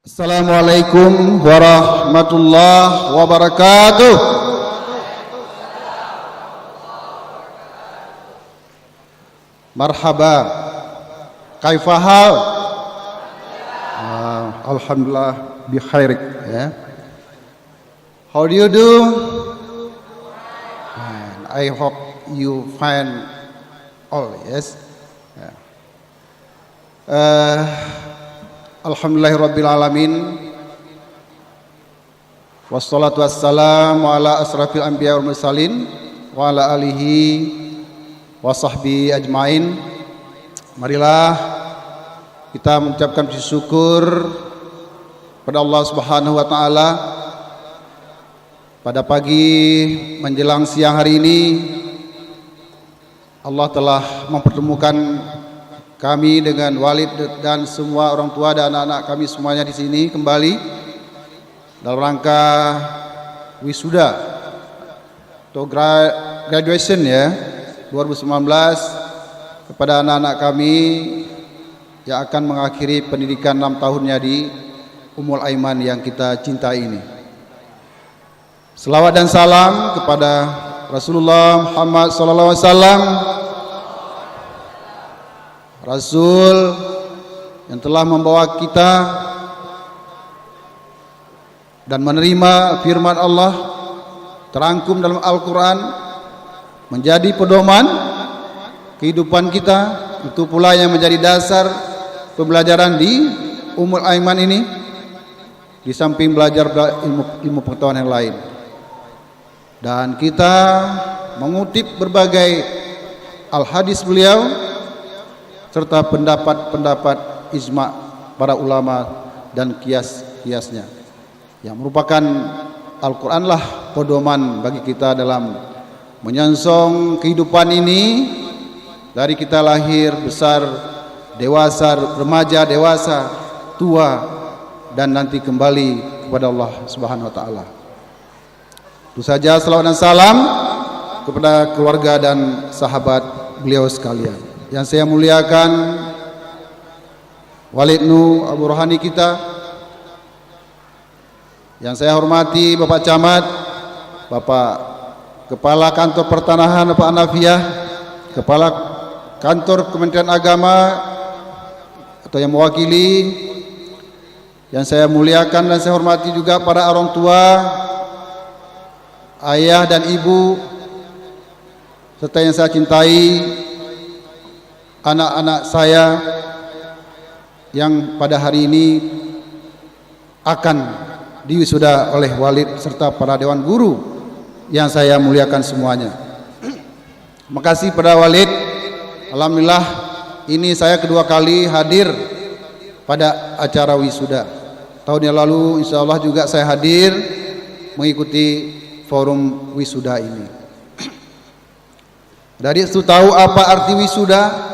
Assalamualaikum warahmatullahi wabarakatuh. Marhaba. Kaifa hal? Alhamdulillah bi khairik ya. How do you do? And I hope you find all, yes. Alhamdulillahirabbil alamin. Wassalatu wassalamu ala asrafil anbiya wal mursalin wa ala alihi wa sahbihi ajmain. Marilah kita mengucapkan syukur pada Allah Subhanahu wa taala pada pagi menjelang siang hari ini. Allah telah mempertemukan kami dengan Walid dan semua orang tua dan anak-anak kami semuanya di sini kembali dalam rangka wisuda atau graduation ya 2019 kepada anak-anak kami yang akan mengakhiri pendidikan 6 tahunnya di Ummul Aiman yang kita cintai ini. Selawat dan salam kepada Rasulullah Muhammad SAW, Rasul yang telah membawa kita dan menerima firman Allah terangkum dalam Al-Quran menjadi pedoman kehidupan kita. Itu pula yang menjadi dasar pembelajaran di Ummul Aiman ini, di samping belajar ilmu pengetahuan yang lain. Dan kita mengutip berbagai al-hadis beliau serta pendapat-pendapat ijma' para ulama dan kias-kiasnya yang merupakan Al-Quranlah pedoman bagi kita dalam menyongsong kehidupan ini dari kita lahir, besar, dewasa, remaja, dewasa, tua dan nanti kembali kepada Allah Subhanahu wa taala. Itu saja salawat dan salam kepada keluarga dan sahabat beliau sekalian. Yang saya muliakan Walid Nu Abu Rohani kita, yang saya hormati Bapak Camat, Bapak Kepala Kantor Pertanahan Bapak Anafiah, Kepala Kantor Kementerian Agama atau yang mewakili, yang saya muliakan dan saya hormati juga para orang tua, ayah dan ibu, serta yang saya cintai anak-anak saya yang pada hari ini akan diwisuda oleh Walid serta para dewan guru yang saya muliakan semuanya. Terima kasih pada Walid. Alhamdulillah ini saya kedua kali hadir pada acara wisuda. Tahun yang lalu insya Allah juga saya hadir mengikuti forum wisuda ini. Dari itu tahu apa arti wisuda?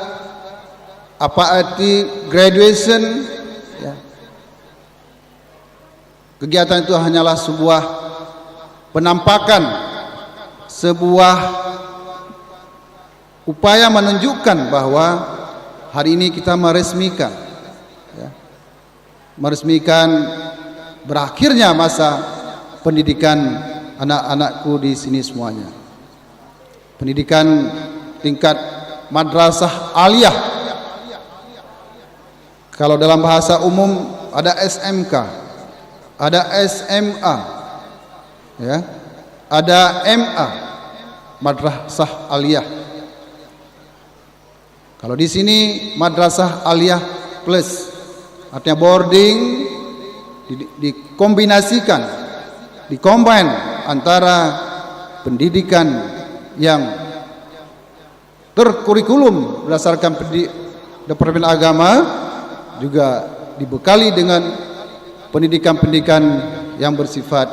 Apa arti graduation ya. Kegiatan itu hanyalah sebuah penampakan, sebuah upaya menunjukkan bahwa hari ini kita meresmikan ya, meresmikan berakhirnya masa pendidikan anak-anakku di sini semuanya. Pendidikan tingkat madrasah aliyah. Kalau dalam bahasa umum ada SMK, ada SMA, ya, ada MA, Madrasah Aliyah. Kalau di sini Madrasah Aliyah Plus, artinya boarding dikombinasikan, dikombin antara pendidikan yang terkurikulum berdasarkan Departemen Agama, juga dibekali dengan pendidikan-pendidikan yang bersifat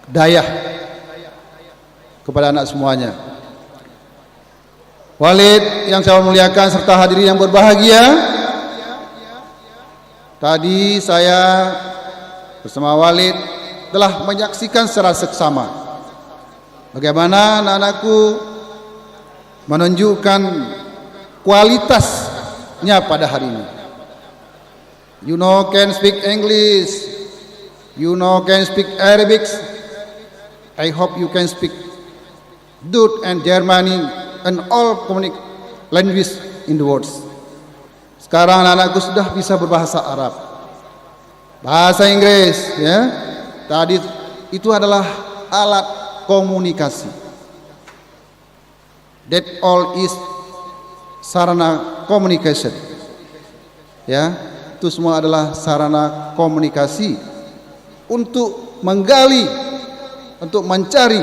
dayah kepada anak semuanya. Walid yang saya muliakan serta hadirin yang berbahagia, tadi saya bersama Walid telah menyaksikan secara seksama bagaimana anak-anakku menunjukkan kualitasnya pada hari ini. You know can speak English, you know can speak Arabic. I hope you can speak Dutch and Germany and all language in the world. Sekarang anak-anakku sudah bisa berbahasa Arab, bahasa Inggris, ya. Tadi itu adalah alat komunikasi. That all is sarana communication. Ya, itu semua adalah sarana komunikasi untuk menggali, untuk mencari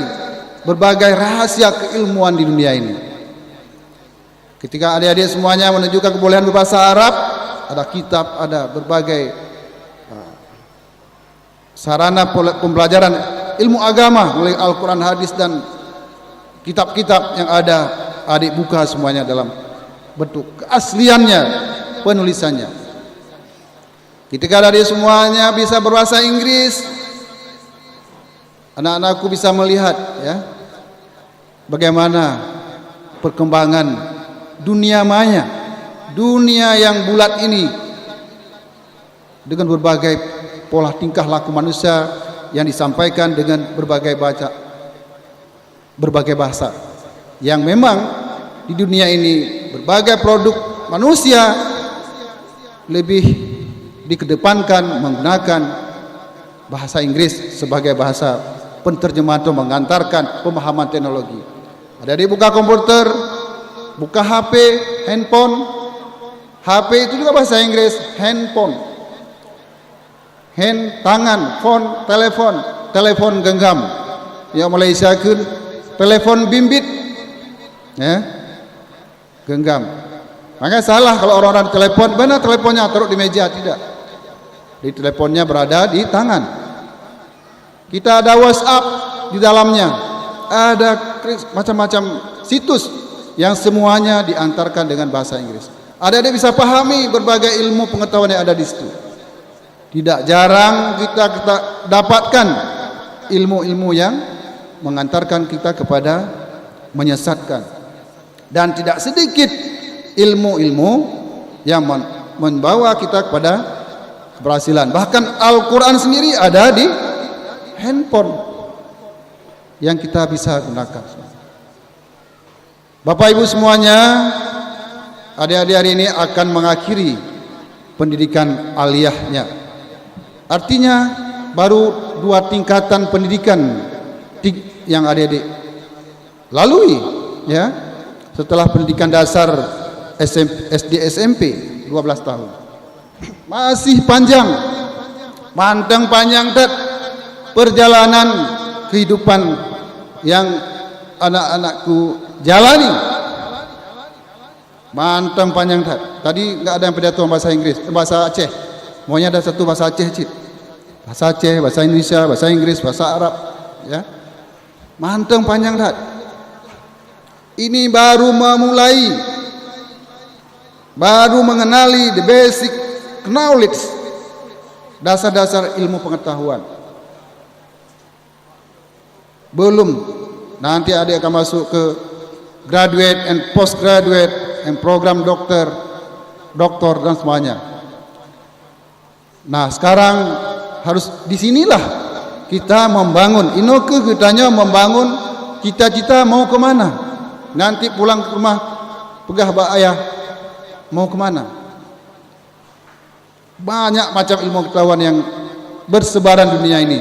berbagai rahasia keilmuan di dunia ini. Ketika adik-adik semuanya menunjukkan kebolehan berbahasa Arab, ada kitab, ada berbagai sarana pembelajaran ilmu agama mulai Al-Quran, hadis dan kitab-kitab yang ada, adik buka semuanya dalam bentuk keasliannya, penulisannya. Ketika adik semuanya bisa berbahasa Inggris, anak-anakku bisa melihat, ya, bagaimana perkembangan dunia maya, dunia yang bulat ini dengan berbagai pola tingkah laku manusia yang disampaikan dengan berbagai bahasa, yang memang di dunia ini berbagai produk manusia lebih dikedepankan menggunakan bahasa Inggris sebagai bahasa penterjemahan atau mengantarkan pemahaman teknologi. Ada di buka komputer, buka HP, handphone. HP itu juga bahasa Inggris, handphone. Hand, tangan, phone, telepon genggam. Ya Malaysia kun telepon bimbit. Ya. Genggam. Makanya salah kalau orang-orang telepon, mana teleponnya taruh di meja, tidak. Di teleponnya berada di tangan. Kita ada WhatsApp di dalamnya. Ada macam-macam situs yang semuanya diantarkan dengan bahasa Inggris. Adik-adik bisa pahami berbagai ilmu pengetahuan yang ada di situ. Tidak jarang kita dapatkan ilmu-ilmu yang mengantarkan kita kepada menyesatkan, dan tidak sedikit ilmu-ilmu yang membawa kita kepada keberhasilan. Bahkan Al-Quran sendiri ada di handphone yang kita bisa gunakan. Bapak Ibu semuanya, adik-adik hari ini akan mengakhiri pendidikan aliyahnya. Artinya baru 2 tingkatan pendidikan yang adik-adik lalui, ya, setelah pendidikan dasar SD SMP 12 tahun. Masih panjang, manteng panjang perjalanan kehidupan yang anak-anakku jalani. Manteng panjang tadi nggak ada yang pidato bahasa Inggris, bahasa Aceh. Maunya ada satu bahasa Aceh, Cik. Bahasa Aceh, bahasa Indonesia, bahasa Inggris, bahasa Arab, ya. Manteng panjang ini baru memulai, baru mengenali the basic knowledge, dasar-dasar ilmu pengetahuan. Belum, nanti adik akan masuk ke graduate and postgraduate and program doktor dan semuanya. Nah, sekarang harus disinilah kita membangun. Inoke kitanya membangun cita-cita mau kemana. Nanti pulang ke rumah pegah bak ayah mau kemana. Banyak macam ilmu pengetahuan yang bersebaran dunia ini.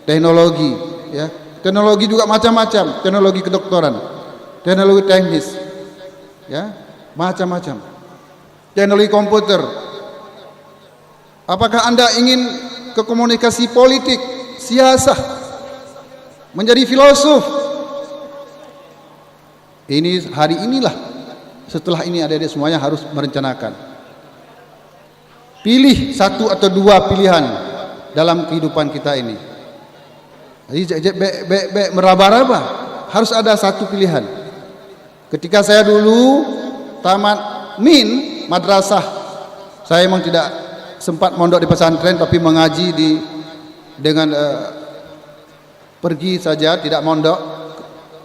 Teknologi, ya. Teknologi juga macam-macam. Teknologi kedokteran, teknologi teknis, ya, macam-macam. Teknologi komputer. Apakah Anda ingin ke komunikasi politik, siasah, menjadi filosof? Ini hari inilah, setelah ini adik-adik semuanya harus merencanakan. Pilih 1 atau 2 pilihan dalam kehidupan kita ini. Jadi meraba-raba, harus ada 1 pilihan. Ketika saya dulu tamat madrasah, saya memang tidak sempat mondok di pesantren, tapi mengaji dengan pergi saja, tidak mondok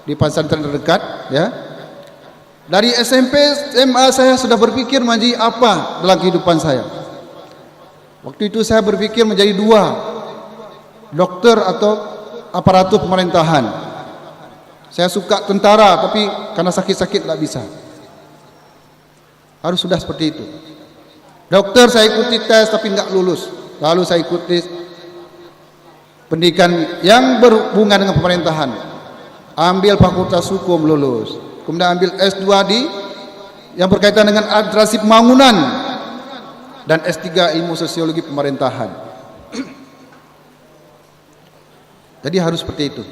di pesantren terdekat, ya. Dari SMP, SMA saya sudah berpikir mengaji apa dalam kehidupan saya. Waktu itu saya berpikir menjadi dua, dokter atau aparatur pemerintahan. Saya suka tentara, tapi karena sakit-sakit tidak bisa. Harus sudah seperti itu. Dokter saya ikuti tes tapi enggak lulus. Lalu saya ikuti pendidikan yang berhubungan dengan pemerintahan. Ambil fakultas hukum, lulus. Kemudian ambil S2 yang berkaitan dengan administrasi pembangunan dan S3 ilmu sosiologi pemerintahan. Jadi harus seperti itu.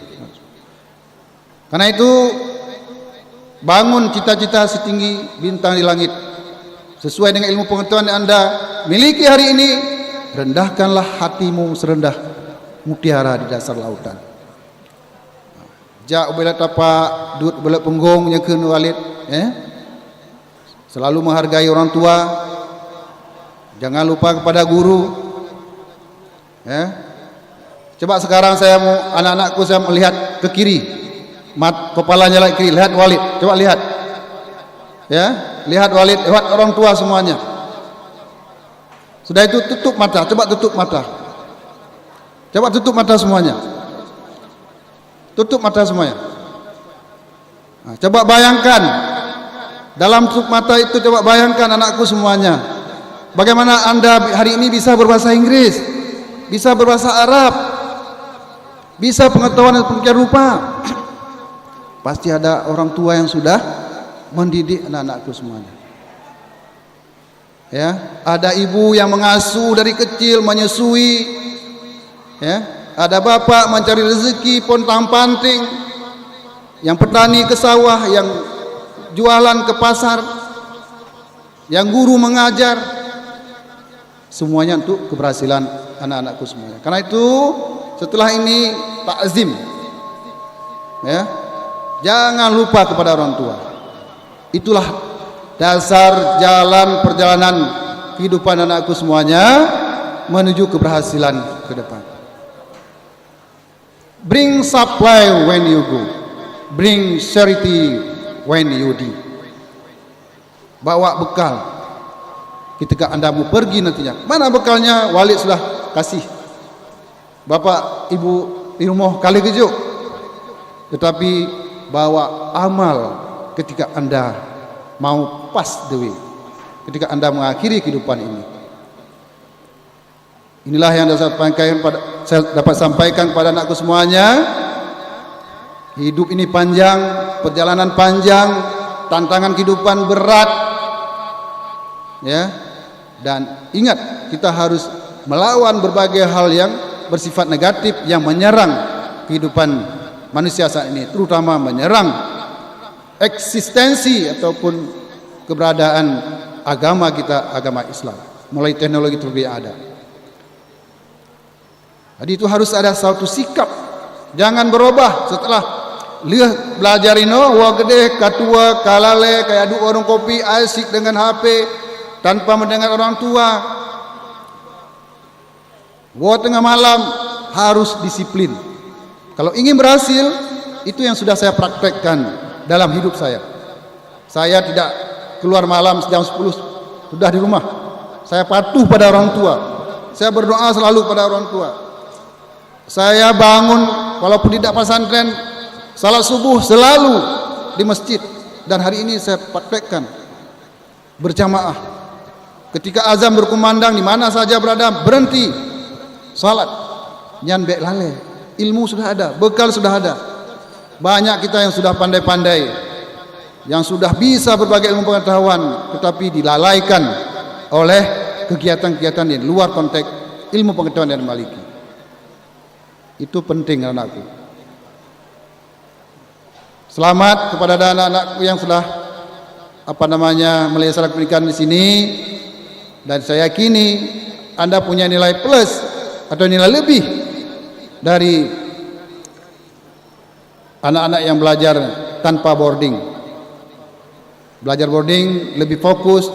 Karena itu bangun cita-cita setinggi bintang di langit. Sesuai dengan ilmu pengetahuan yang Anda miliki hari ini, rendahkanlah hatimu serendah mutiara di dasar lautan. Jak ubela tapak, dud ubela punggung, nyekeun walid, Selalu menghargai orang tua. Jangan lupa kepada guru. Coba sekarang saya mau anak-anakku saya melihat ke kiri, kepalanya lagi kiri, lihat walid, coba lihat. Lihat walid, lihat orang tua semuanya. Sudah itu tutup mata, coba tutup mata. Coba tutup mata semuanya. Tutup mata semuanya. Nah, coba bayangkan dalam tutup mata itu, coba bayangkan anakku semuanya. Bagaimana Anda hari ini bisa berbahasa Inggris, bisa berbahasa Arab, bisa pengetahuan dan pemikiran rupa. Pasti ada orang tua yang sudah mendidik anak-anakku semuanya. Ada ibu yang mengasuh dari kecil, menyusui. Ada bapak mencari rezeki pontang-panting, yang petani ke sawah, yang jualan ke pasar, yang guru mengajar. Semuanya untuk keberhasilan anak-anakku semuanya. Karena itu setelah ini takzim, jangan lupa kepada orang tua. Itulah dasar jalan perjalanan kehidupan anakku semuanya menuju keberhasilan ke depan. Bring supply when you go, bring charity when you do. Bawa bekal ketika Anda mau pergi nantinya. Mana bekalnya? Walid sudah kasih. Bapak ibu di rumah kali kejuk. Tetapi bawa amal ketika Anda mau pass the way, ketika Anda mengakhiri kehidupan ini. Inilah yang saya dapat sampaikan kepada anakku semuanya. Hidup ini panjang, perjalanan panjang, tantangan kehidupan berat, dan ingat, kita harus melawan berbagai hal yang bersifat negatif yang menyerang kehidupan manusia saat ini, terutama menyerang eksistensi ataupun keberadaan agama kita, agama Islam, mulai teknologi terlebih ada. Jadi itu harus ada suatu sikap, jangan berubah setelah lihat belajar ino wah gede katua kalale kayak adu orang kopi asik dengan HP tanpa mendengar orang tua. Wah tengah malam harus disiplin. Kalau ingin berhasil, itu yang sudah saya praktekkan dalam hidup saya. Saya tidak keluar malam jam 10, sudah di rumah. Saya patuh pada orang tua. Saya berdoa selalu pada orang tua. Saya bangun walaupun tidak pesantren, salat subuh selalu di masjid. Dan hari ini saya praktekkan berjamaah. Ketika azan berkumandang, di mana saja berada, berhenti salat. Nyan bek lale. Ilmu sudah ada, bekal sudah ada. Banyak kita yang sudah pandai-pandai, yang sudah bisa berbagai ilmu pengetahuan, tetapi dilalaikan oleh kegiatan-kegiatan di luar konteks ilmu pengetahuan yang dimiliki. Itu penting anakku. Selamat kepada anak-anakku yang sudah melaksanakan pendidikan di sini, dan saya yakini Anda punya nilai plus atau nilai lebih dari anak-anak yang belajar tanpa boarding. Belajar boarding lebih fokus,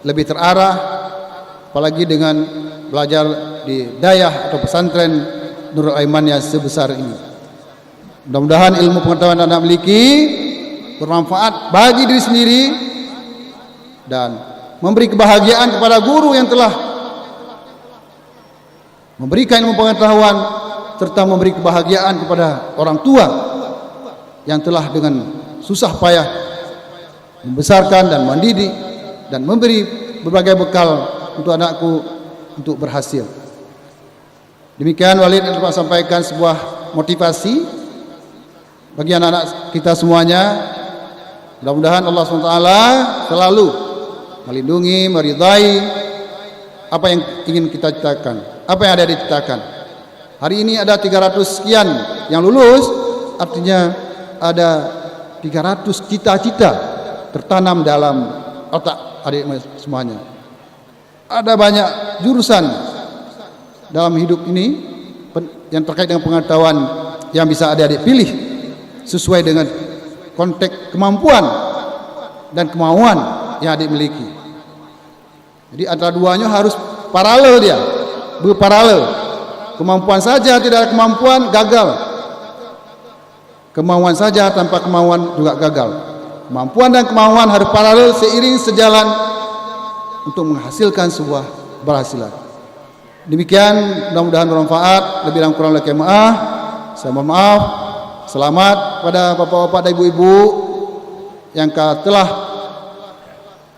lebih terarah, apalagi dengan belajar di dayah atau pesantren Nurul Aiman yang sebesar ini. Mudah-mudahan ilmu pengetahuan Anda miliki bermanfaat bagi diri sendiri dan memberi kebahagiaan kepada guru yang telah memberikan ilmu pengetahuan, serta memberi kebahagiaan kepada orang tua yang telah dengan susah payah membesarkan dan mendidik dan memberi berbagai bekal untuk anakku untuk berhasil. Demikian Walid yang dapat sampaikan sebuah motivasi bagi anak-anak kita semuanya. Mudah-mudahan Allah SWT selalu melindungi, meridai apa yang ingin kita ciptakan, apa yang ada diciptakan. Hari ini ada 300 sekian yang lulus, artinya ada 300 cita-cita tertanam dalam otak adik semuanya. Ada banyak jurusan dalam hidup ini yang terkait dengan pengetahuan yang bisa adik-adik pilih sesuai dengan konteks kemampuan dan kemauan yang adik miliki. Jadi antara duanya harus paralel, dia berparalel. Kemampuan saja tidak ada kemampuan, gagal. Kemauan saja tanpa kemauan juga gagal. Kemampuan dan kemauan harus paralel, seiring sejalan untuk menghasilkan sebuah berhasilan. Demikian, mudah-mudahan bermanfaat. Lebih dan kurang lagi maaf. Saya mohon maaf. Selamat pada bapak-bapak dan ibu-ibu yang telah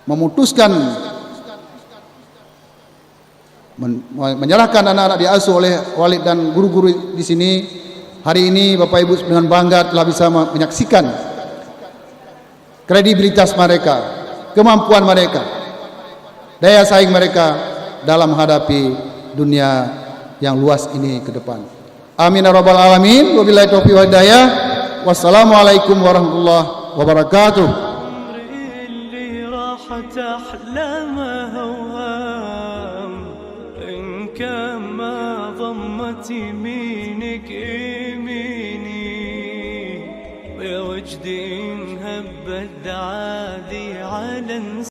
memutuskan menyerahkan anak-anak diasuh oleh Walid dan guru-guru di sini. Hari ini Bapak Ibu dengan bangga telah bisa menyaksikan kredibilitas mereka, kemampuan mereka, daya saing mereka dalam menghadapi dunia yang luas ini ke depan. Amin ya rabbal alamin. Wabillahi taufiq wal hidayah. Wassalamualaikum warahmatullahi wabarakatuh. كما ضمت يمينك يميني يا وجدي إن هبت عادي على